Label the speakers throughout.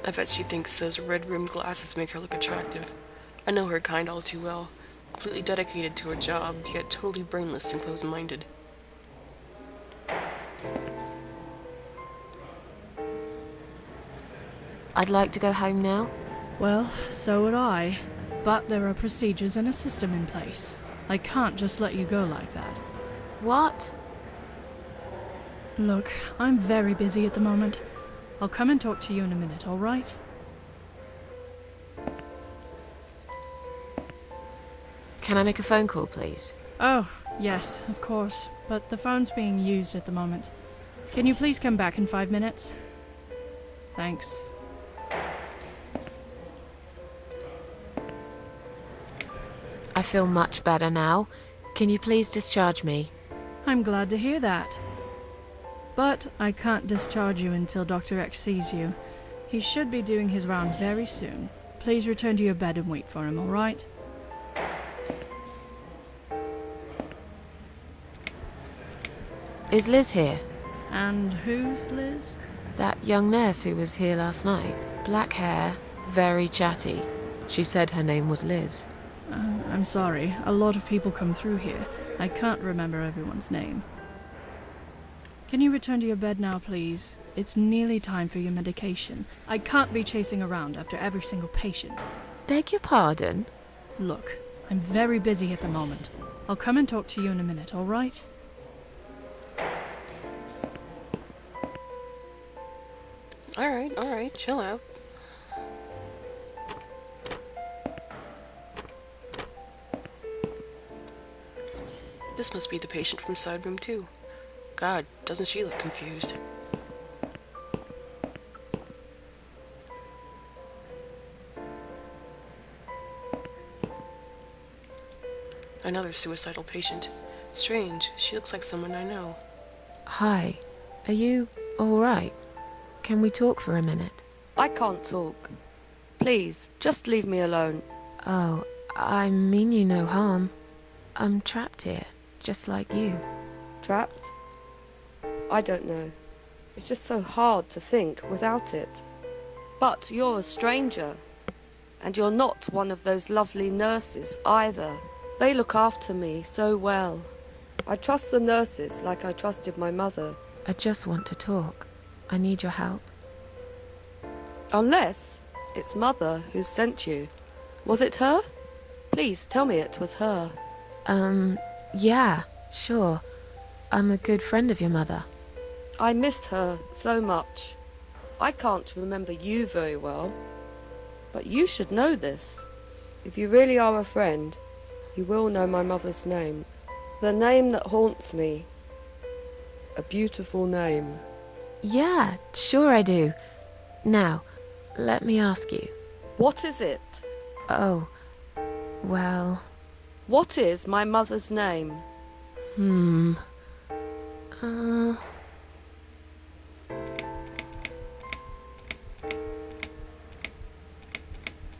Speaker 1: I bet she thinks those red-rimmed glasses make her look attractive. I know her kind all too well. Completely dedicated to her job, yet totally brainless and closed-minded.
Speaker 2: I'd like to go home now.
Speaker 3: Well, so would I. But there are procedures and a system in place. I can't just let you go like that.
Speaker 2: What?
Speaker 3: Look, I'm very busy at the moment. I'll come and talk to you in a minute, all right?
Speaker 2: Can I make a phone call, please?
Speaker 3: Oh, yes, of course. But the phone's being used at the moment. Can you please come back in 5 minutes? Thanks.
Speaker 2: I feel much better now. Can you please discharge me?
Speaker 3: I'm glad to hear that. But I can't discharge you until Dr. X sees you. He should be doing his round very soon. Please return to your bed and wait for him, all right?
Speaker 2: Is Liz here?
Speaker 3: And who's Liz?
Speaker 2: That young nurse who was here last night. Black hair, very chatty. She said her name was Liz.
Speaker 3: I'm sorry. A lot of people come through here. I can't remember everyone's name. Can you return to your bed now, please? It's nearly time for your medication. I can't be chasing around after every single patient.
Speaker 2: Beg your pardon?
Speaker 3: Look, I'm very busy at the moment. I'll come and talk to you in a minute, all right?
Speaker 1: Alright, chill out. This must be the patient from side room 2. God, doesn't she look confused? Another suicidal patient. Strange, she looks like someone I know.
Speaker 2: Hi. Are you alright? Can we talk for a minute?
Speaker 4: I can't talk. Please, just leave me alone.
Speaker 2: Oh, I mean you no harm. I'm trapped here, just like you.
Speaker 4: Trapped? I don't know. It's just so hard to think without it. But you're a stranger. And you're not one of those lovely nurses either. They look after me so well. I trust the nurses like I trusted my mother.
Speaker 2: I just want to talk. I need your help.
Speaker 4: Unless it's Mother who sent you. Was it her? Please tell me it was her.
Speaker 2: Yeah, sure. I'm a good friend of your mother.
Speaker 4: I missed her so much. I can't remember you very well. But you should know this. If you really are a friend, you will know my mother's name. The name that haunts me. A beautiful name.
Speaker 2: Yeah, sure I do. Now, let me ask you.
Speaker 4: What is it?
Speaker 2: Oh, well...
Speaker 4: What is my mother's name?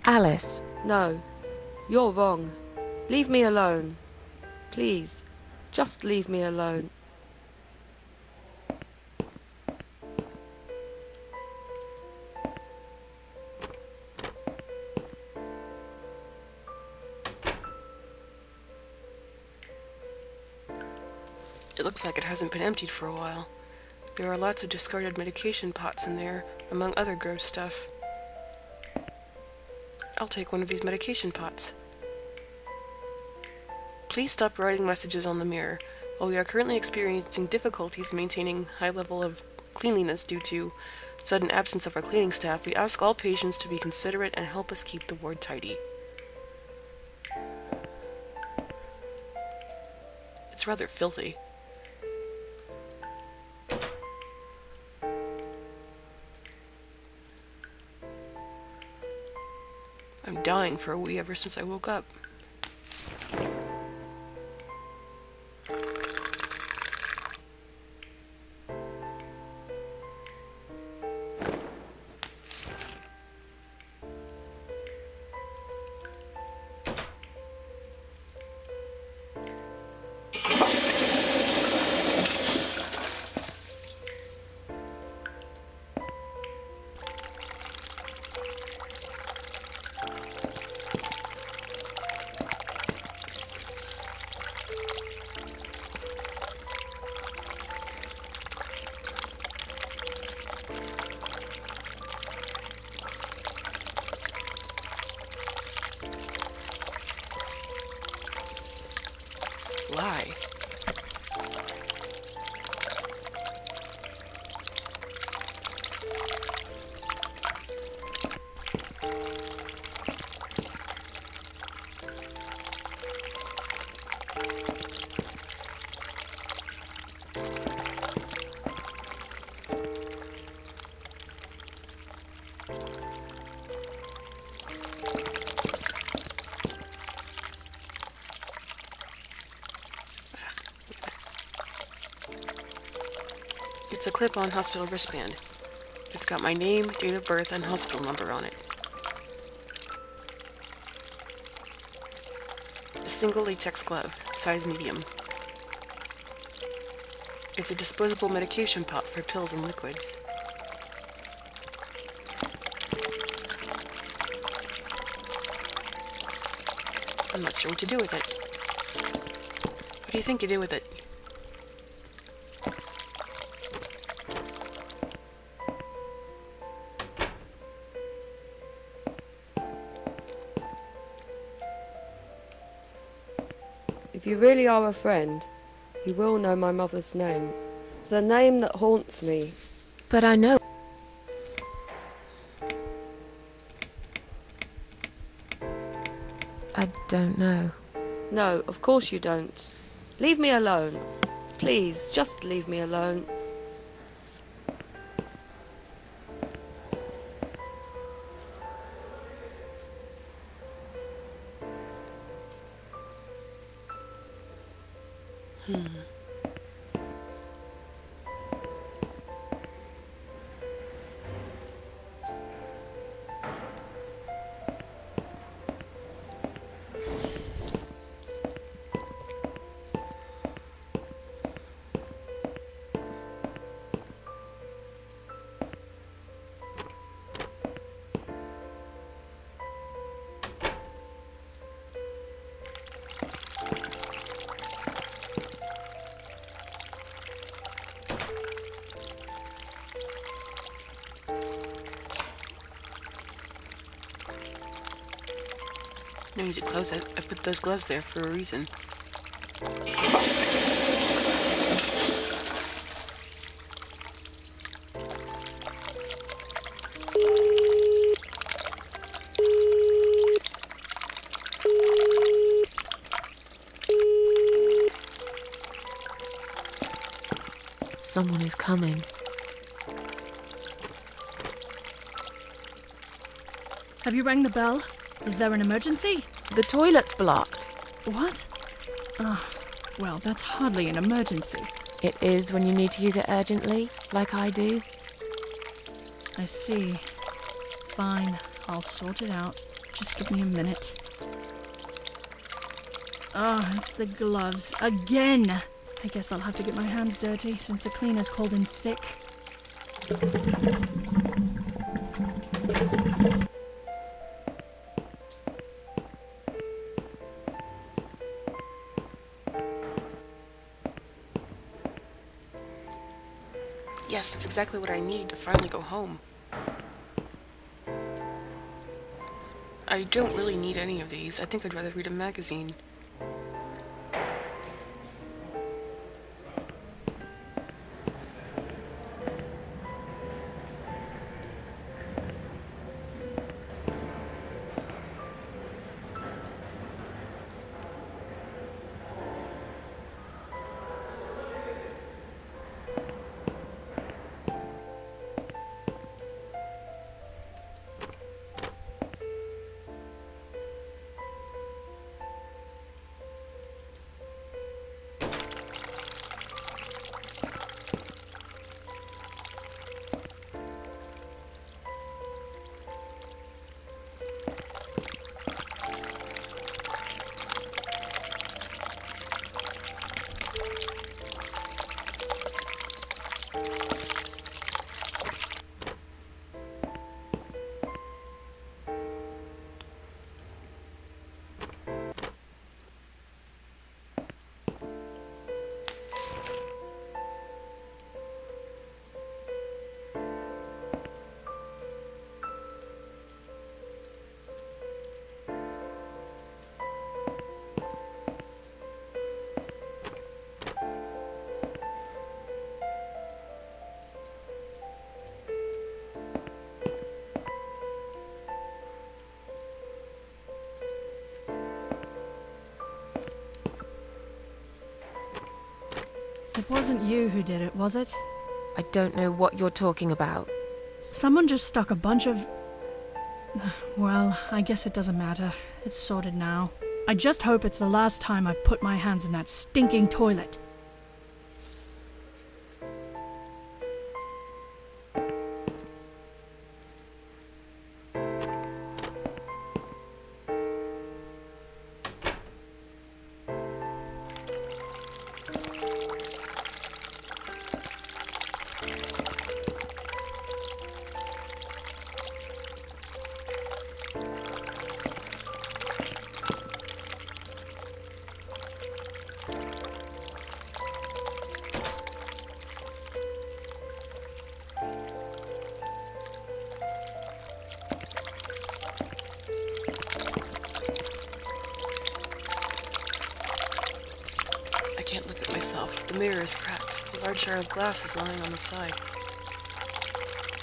Speaker 2: Alice.
Speaker 4: No, you're wrong. Leave me alone. Please, just leave me alone.
Speaker 1: It looks like it hasn't been emptied for a while. There are lots of discarded medication pots in there, among other gross stuff. I'll take one of these medication pots. Please stop writing messages on the mirror. While we are currently experiencing difficulties maintaining high level of cleanliness due to sudden absence of our cleaning staff, we ask all patients to be considerate and help us keep the ward tidy. It's rather filthy. I'm dying for a wee ever since I woke up. It's a clip-on hospital wristband. It's got my name, date of birth, and hospital number on it. A single latex glove, size medium. It's a disposable medication pot for pills and liquids. I'm not sure what to do with it. What do you think you do with it?
Speaker 4: If you really are a friend, you will know my mother's name. The name that haunts me.
Speaker 2: But I know. I don't know.
Speaker 4: No, of course you don't. Leave me alone. Please, just leave me alone.
Speaker 1: No need to close it. I put those gloves there for a reason.
Speaker 2: Someone is coming.
Speaker 3: Have you rang the bell? Is there an emergency?
Speaker 2: The toilet's blocked.
Speaker 3: What? Well, that's hardly an emergency.
Speaker 2: It is when you need to use it urgently, like I do.
Speaker 3: I see. Fine, I'll sort it out. Just give me a minute. It's the gloves. Again! I guess I'll have to get my hands dirty since the cleaner's called in sick.
Speaker 1: Yes, that's exactly what I need to finally go home. I don't really need any of these. I think I'd rather read a magazine.
Speaker 3: It wasn't you who did it, was it?
Speaker 2: I don't know what you're talking about.
Speaker 3: Someone just stuck a bunch of... Well, I guess it doesn't matter. It's sorted now. I just hope it's the last time I've put my hands in that stinking toilet.
Speaker 1: mirror is cracked. A large shard of glass is lying on the side.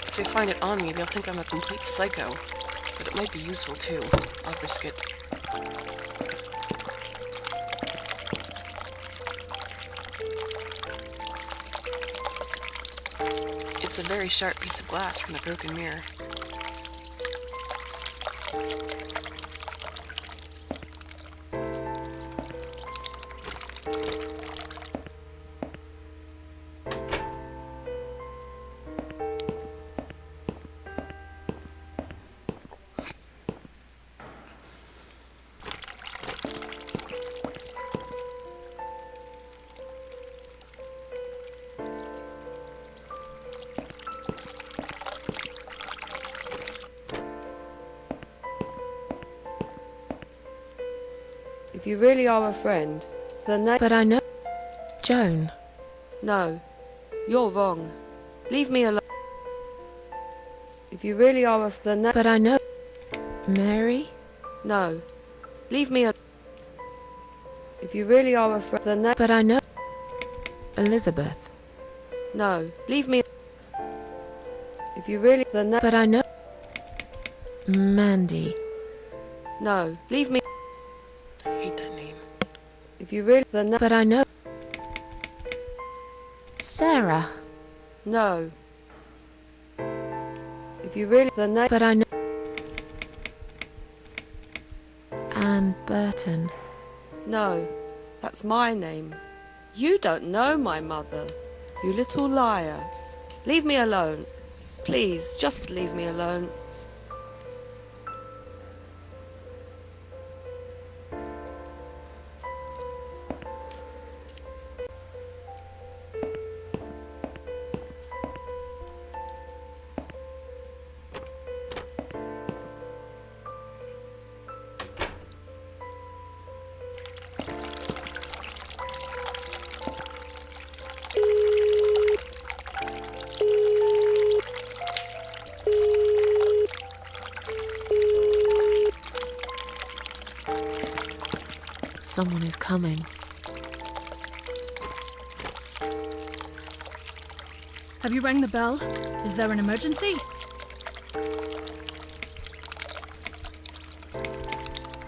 Speaker 1: If they find it on me, they'll think I'm a complete psycho. But it might be useful, too. I'll risk it. It's a very sharp piece of glass from the broken mirror.
Speaker 4: If you really are a friend, then
Speaker 2: But I know... Joan.
Speaker 4: No, you're wrong. Leave me alone. If you really are a then
Speaker 2: But I know... Mary?
Speaker 4: No, leave me alone. If you really are a friend, then
Speaker 2: But I know... Elizabeth.
Speaker 4: No, leave me. If you really then
Speaker 2: But I know... Mandy.
Speaker 4: No, leave me.
Speaker 1: I hate that name.
Speaker 4: If you really then
Speaker 2: But I know... Sarah.
Speaker 4: No. If you really then
Speaker 2: But I know... Anne Burton.
Speaker 4: No, that's my name. You don't know my mother. You little liar. Leave me alone. Please, just leave me alone.
Speaker 2: Someone is coming.
Speaker 3: Have you rang the bell? Is there an emergency?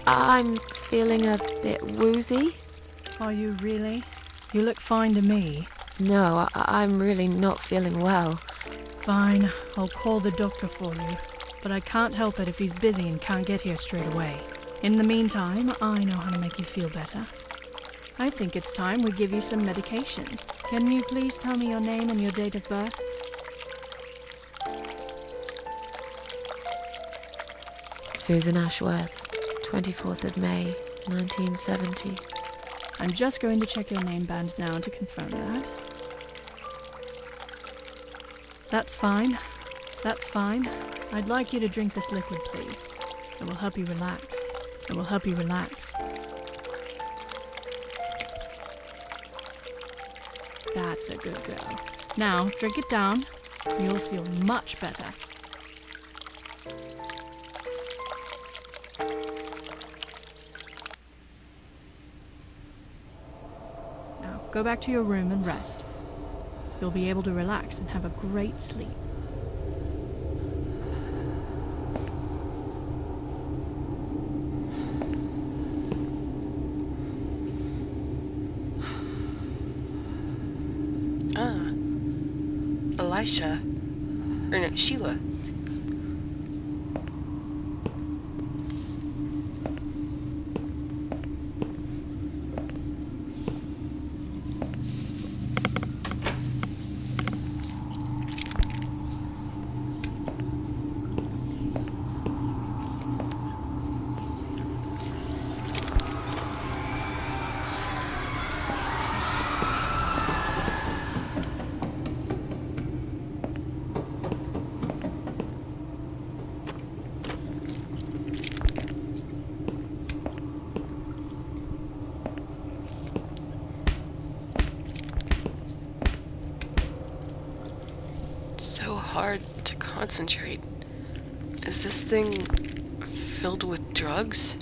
Speaker 2: I'm feeling a bit woozy.
Speaker 3: Are you really? You look fine to me.
Speaker 2: No, I'm really not feeling well.
Speaker 3: Fine, I'll call the doctor for you. But I can't help it if he's busy and can't get here straight away. In the meantime, I know how to make you feel better. I think it's time we give you some medication. Can you please tell me your name and your date of birth?
Speaker 2: Susan Ashworth, 24th of May, 1970.
Speaker 3: I'm just going to check your name band now to confirm that. That's fine. That's fine. I'd like you to drink this liquid, please. It will help you relax. It will help you relax. That's a good girl. Now, drink it down. You'll feel much better. Now, go back to your room and rest. You'll be able to relax and have a great sleep.
Speaker 1: Elisha. Or no, Sheila. So hard to concentrate. Is this thing filled with drugs?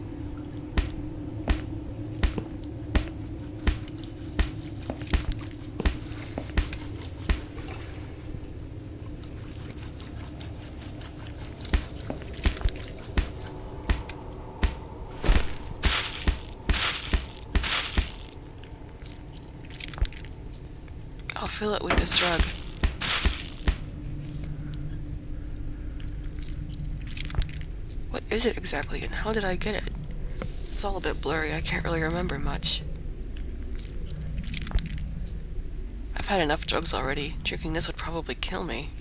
Speaker 1: fill it with this drug. What is it exactly, and how did I get it? It's all a bit blurry, I can't really remember much. I've had enough drugs already. Drinking this would probably kill me.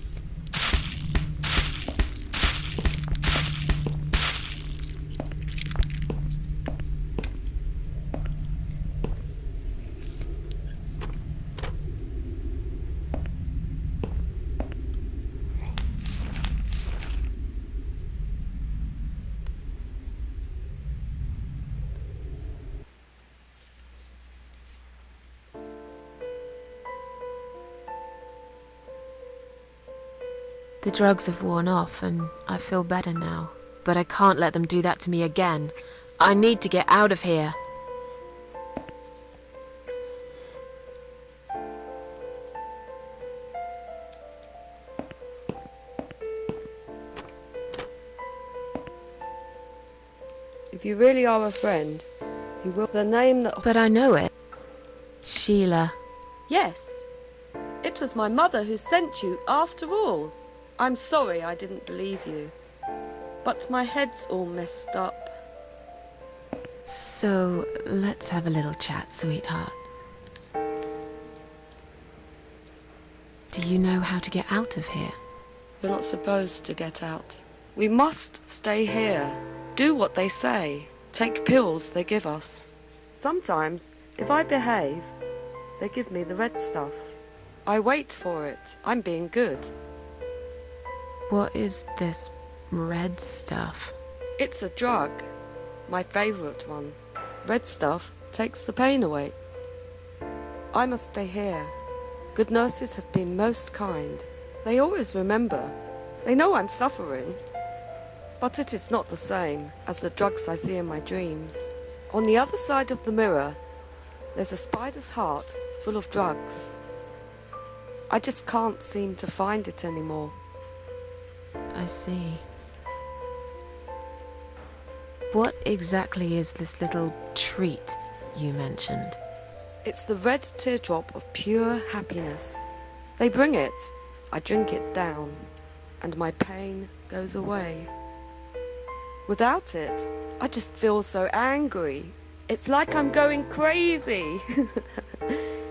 Speaker 2: The drugs have worn off and I feel better now. But I can't let them do that to me again. I need to get out of here.
Speaker 4: If you really are a friend, you will. The name that.
Speaker 2: But I know it. Sheila.
Speaker 4: Yes. It was my mother who sent you, after all. I'm sorry I didn't believe you. But my head's all messed up.
Speaker 2: So, let's have a little chat, sweetheart. Do you know how to get out of here?
Speaker 4: We're not supposed to get out. We must stay here. Do what they say. Take pills they give us. Sometimes, if I behave, they give me the red stuff. I wait for it. I'm being good.
Speaker 2: What is this red stuff?
Speaker 4: It's a drug. My favourite one. Red stuff takes the pain away. I must stay here. Good nurses have been most kind. They always remember. They know I'm suffering. But it is not the same as the drugs I see in my dreams. On the other side of the mirror, there's a spider's heart full of drugs. I just can't seem to find it anymore.
Speaker 2: I see. What exactly is this little treat you mentioned?
Speaker 4: It's the red teardrop of pure happiness. They bring it, I drink it down, and my pain goes away. Without it, I just feel so angry. It's like I'm going crazy.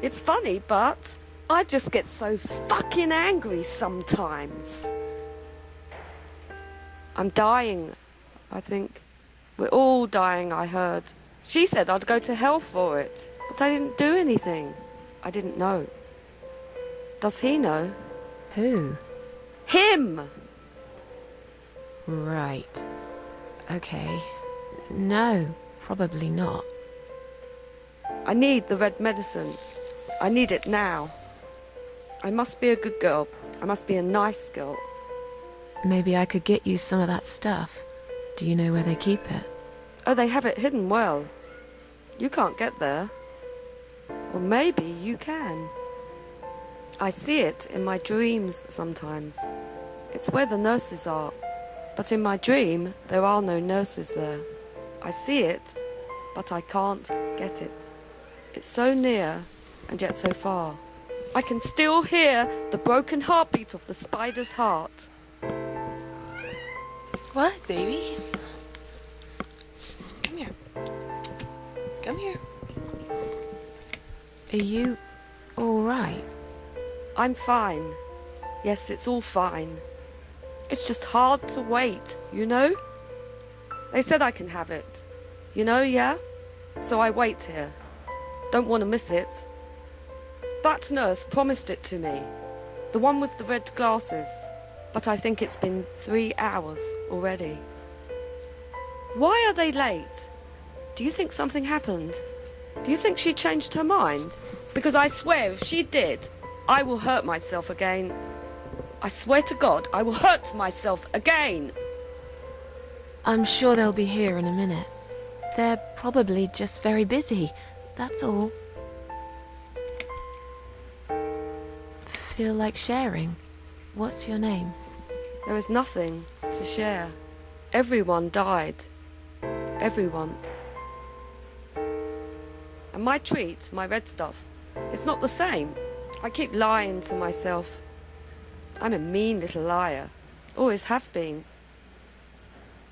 Speaker 4: It's funny, but I just get so fucking angry sometimes. I'm dying, I think. We're all dying, I heard. She said I'd go to hell for it, but I didn't do anything. I didn't know. Does he know?
Speaker 2: Who?
Speaker 4: Him!
Speaker 2: Right. Okay. No, probably not.
Speaker 4: I need the red medicine. I need it now. I must be a good girl. I must be a nice girl.
Speaker 2: Maybe I could get you some of that stuff. Do you know where they keep it?
Speaker 4: Oh, they have it hidden well. You can't get there. Or maybe you can. I see it in my dreams sometimes. It's where the nurses are. But in my dream, there are no nurses there. I see it, but I can't get it. It's so near, and yet so far. I can still hear the broken heartbeat of the spider's heart.
Speaker 1: What, baby? Come here. Come here.
Speaker 2: Are you all right?
Speaker 4: I'm fine. Yes, it's all fine. It's just hard to wait, you know? They said I can have it. You know, yeah? So I wait here. Don't want to miss it. That nurse promised it to me. The one with the red glasses. But I think it's been 3 hours already. Why are they late? Do you think something happened? Do you think she changed her mind? Because I swear if she did, I will hurt myself again. I swear to God, I will hurt myself again.
Speaker 2: I'm sure they'll be here in a minute. They're probably just very busy, that's all. Feel like sharing? What's your name?
Speaker 4: There is nothing to share. Everyone died. Everyone. And my treat, my red stuff, it's not the same. I keep lying to myself. I'm a mean little liar. Always have been.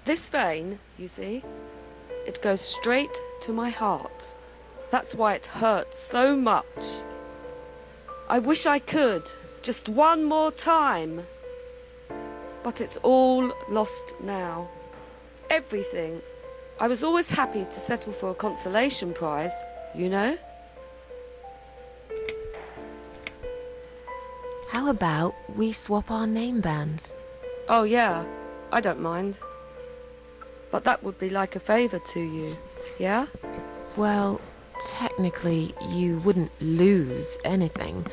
Speaker 4: This vein, you see, it goes straight to my heart. That's why it hurts so much. I wish I could, just one more time. But it's all lost now. Everything. I was always happy to settle for a consolation prize, you know?
Speaker 2: How about we swap our name bands?
Speaker 4: Oh yeah, I don't mind. But that would be like a favour to you, yeah?
Speaker 2: Well, technically, you wouldn't lose anything,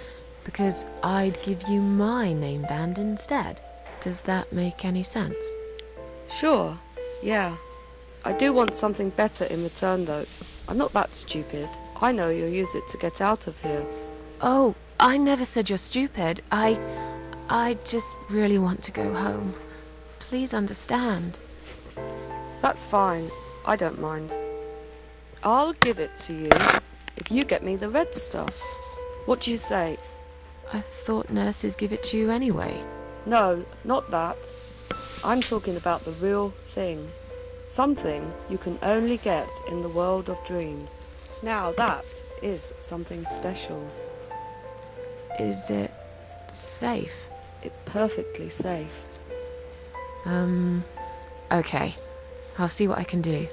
Speaker 2: because I'd give you my name band instead. Does that make any sense?
Speaker 4: Sure, yeah. I do want something better in return though. I'm not that stupid. I know you'll use it to get out of here.
Speaker 2: Oh, I never said you're stupid. I just really want to go home. Please understand.
Speaker 4: That's fine. I don't mind. I'll give it to you if you get me the red stuff. What do you say?
Speaker 2: I thought nurses give it to you anyway.
Speaker 4: No, not that. I'm talking about the real thing. Something you can only get in the world of dreams. Now that is something special.
Speaker 2: Is it safe?
Speaker 4: It's perfectly safe.
Speaker 2: Okay. I'll see what I can do.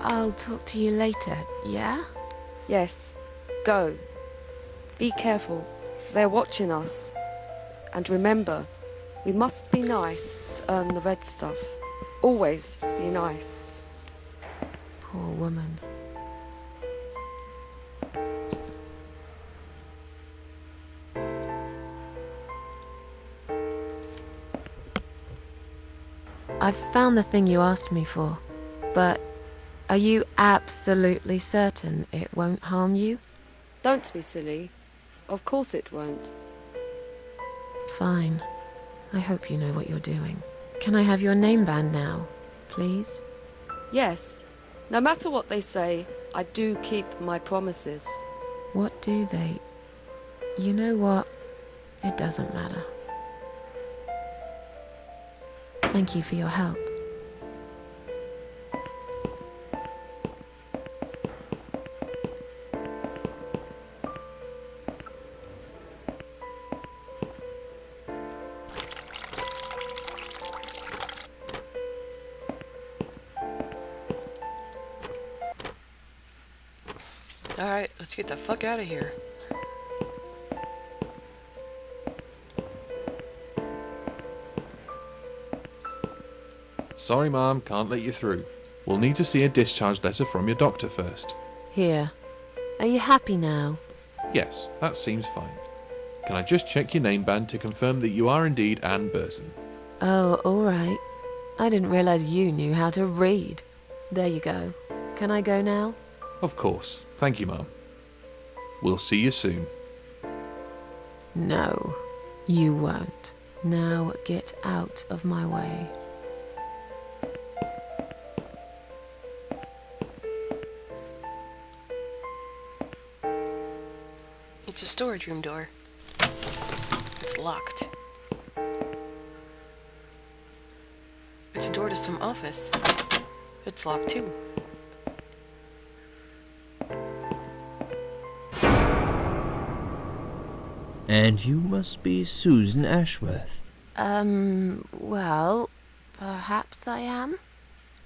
Speaker 2: I'll talk to you later, yeah?
Speaker 4: Yes, go. Be careful. They're watching us. And remember, we must be nice to earn the red stuff. Always be nice.
Speaker 2: Poor woman. I've found the thing you asked me for, but are you absolutely certain it won't harm you?
Speaker 4: Don't be silly. Of course it won't.
Speaker 2: Fine. I hope you know what you're doing. Can I have your name band now, please?
Speaker 4: Yes. No matter what they say, I do keep my promises.
Speaker 2: What do they... You know what? It doesn't matter. Thank you for your help.
Speaker 1: Alright, let's get the fuck out of here.
Speaker 5: Sorry, Mom, can't let you through. We'll need to see a discharge letter from your doctor first.
Speaker 2: Here. Are you happy now?
Speaker 5: Yes, that seems fine. Can I just check your name band to confirm that you are indeed Anne Burton?
Speaker 2: Oh, all right. I didn't realize you knew how to read. There you go. Can I go now?
Speaker 5: Of course. Thank you, Mom. We'll see you soon.
Speaker 2: No, you won't. Now get out of my way.
Speaker 1: It's a storage room door. It's locked. It's a door to some office. It's locked too.
Speaker 6: And you must be Susan Ashworth.
Speaker 2: Well, perhaps I am.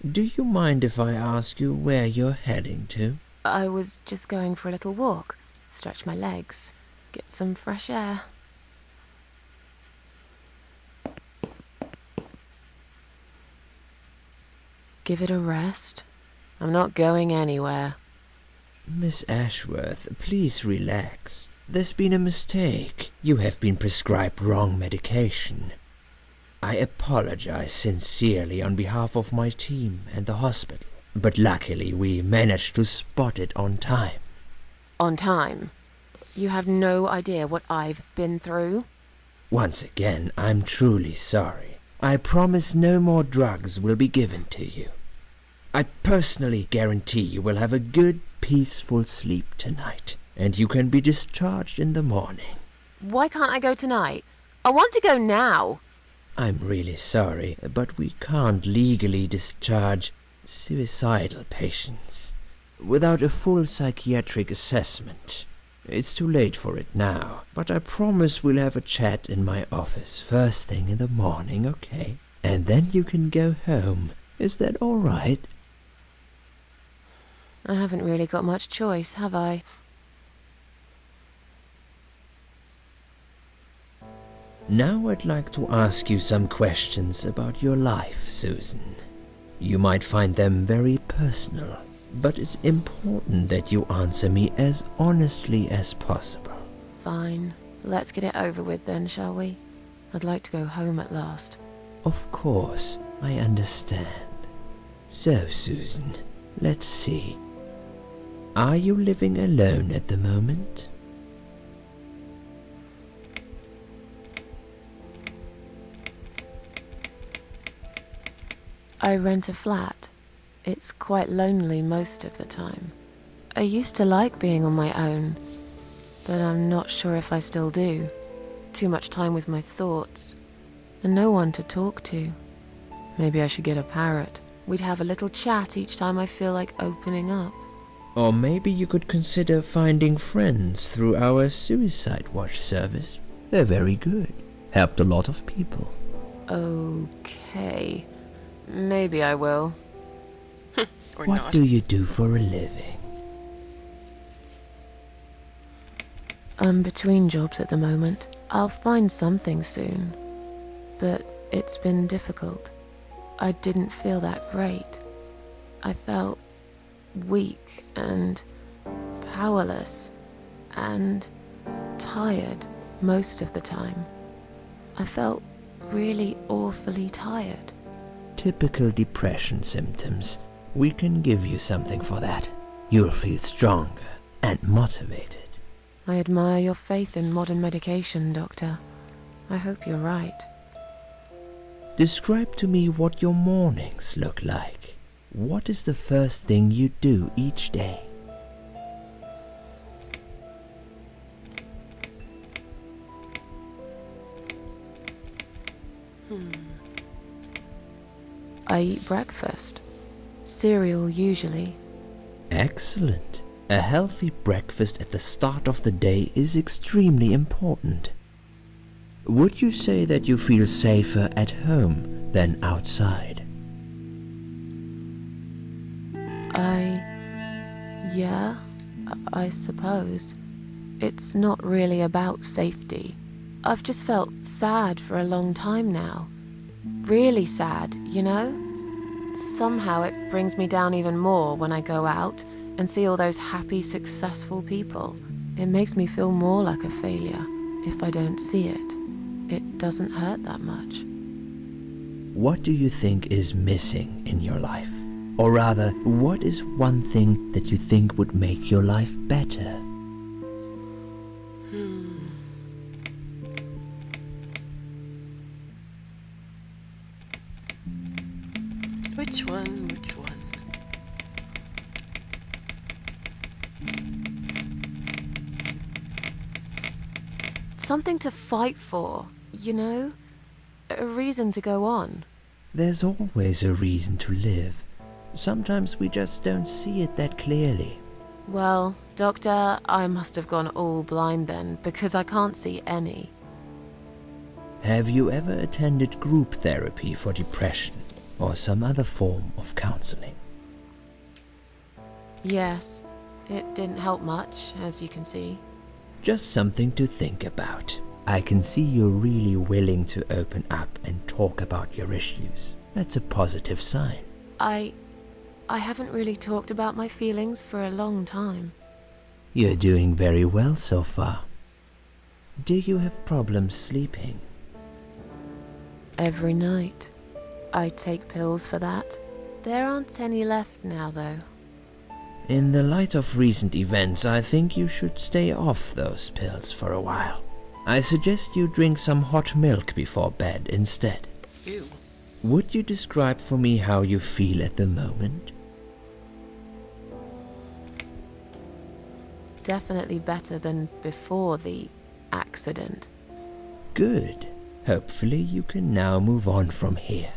Speaker 6: Do you mind if I ask you where you're heading to?
Speaker 2: I was just going for a little walk. Stretch my legs. Get some fresh air. Give it a rest. I'm not going anywhere.
Speaker 6: Miss Ashworth, please relax. There's been a mistake. You have been prescribed wrong medication. I apologize sincerely on behalf of my team and the hospital, but luckily we managed to spot it on time.
Speaker 2: On time. You have no idea what I've been through.
Speaker 6: Once again, I'm truly sorry. I promise no more drugs will be given to you. I personally guarantee you will have a good, peaceful sleep tonight, and you can be discharged in the morning.
Speaker 2: Why can't I go tonight? I want to go now.
Speaker 6: I'm really sorry, but we can't legally discharge suicidal patients without a full psychiatric assessment. It's too late for it now, but I promise we'll have a chat in my office first thing in the morning, okay? And then you can go home. Is that all right?
Speaker 2: I haven't really got much choice, have I?
Speaker 6: Now I'd like to ask you some questions about your life, Susan. You might find them very personal, but it's important that you answer me as honestly as possible.
Speaker 2: Fine. Let's get it over with then, shall we? I'd like to go home at last.
Speaker 6: Of course, I understand. So, Susan, let's see. Are you living alone at the moment?
Speaker 2: I rent a flat. It's quite lonely most of the time. I used to like being on my own, but I'm not sure if I still do. Too much time with my thoughts, and no one to talk to. Maybe I should get a parrot. We'd have a little chat each time I feel like opening up.
Speaker 6: Or maybe you could consider finding friends through our Suicide Watch service. They're very good. Helped a lot of people.
Speaker 2: Okay. Maybe I will.
Speaker 1: Or
Speaker 6: What
Speaker 1: not.
Speaker 6: do you do for a living?
Speaker 2: I'm between jobs at the moment. I'll find something soon. But it's been difficult. I didn't feel that great. I felt weak and powerless and tired most of the time. I felt really awfully tired.
Speaker 6: Typical depression symptoms. We can give you something for that. You'll feel stronger and motivated.
Speaker 2: I admire your faith in modern medication, Doctor. I hope you're right.
Speaker 6: Describe to me what your mornings look like. What is the first thing you do each day?
Speaker 2: I eat breakfast. Cereal, usually.
Speaker 6: Excellent. A healthy breakfast at the start of the day is extremely important. Would you say that you feel safer at home than outside?
Speaker 2: Yeah, I suppose. It's not really about safety. I've just felt sad for a long time now. Really sad, you know? Somehow it brings me down even more when I go out and see all those happy, successful people. It makes me feel more like a failure if I don't see it. It doesn't hurt that much.
Speaker 6: What do you think is missing in your life? Or rather, what is one thing that you think would make your life better?
Speaker 1: Which one?
Speaker 2: Something to fight for, you know? A reason to go on.
Speaker 6: There's always a reason to live. Sometimes we just don't see it that clearly.
Speaker 2: Well, Doctor, I must have gone all blind then, because I can't see any.
Speaker 6: Have you ever attended group therapy for depression or some other form of counseling?
Speaker 2: Yes, it didn't help much, as you can see.
Speaker 6: Just something to think about. I can see you're really willing to open up and talk about your issues. That's a positive sign.
Speaker 2: I haven't really talked about my feelings for a long time.
Speaker 6: You're doing very well so far. Do you have problems sleeping?
Speaker 2: Every night. I take pills for that. There aren't any left now, though.
Speaker 6: In the light of recent events, I think you should stay off those pills for a while. I suggest you drink some hot milk before bed instead.
Speaker 1: Ew.
Speaker 6: Would you describe for me how you feel at the moment?
Speaker 2: definitely better than before the accident.
Speaker 6: Good. Hopefully you can now move on from here.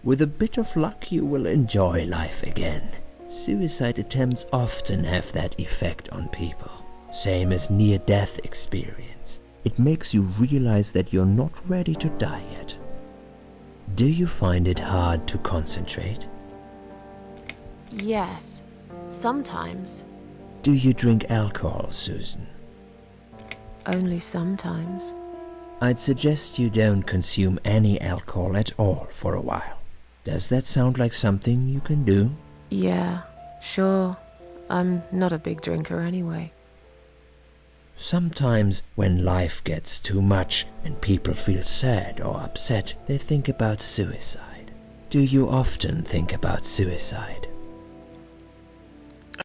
Speaker 6: With a bit of luck you will enjoy life again. Suicide attempts often have that effect on people. Same as near-death experience. It makes you realize that you're not ready to die yet. Do you find it hard to concentrate?
Speaker 2: Yes, sometimes.
Speaker 6: Do you drink alcohol, Susan?
Speaker 2: Only sometimes.
Speaker 6: I'd suggest you don't consume any alcohol at all for a while. Does that sound like something you can do?
Speaker 2: Yeah, sure. I'm not a big drinker anyway.
Speaker 6: Sometimes when life gets too much and people feel sad or upset, they think about suicide. Do you often think about suicide?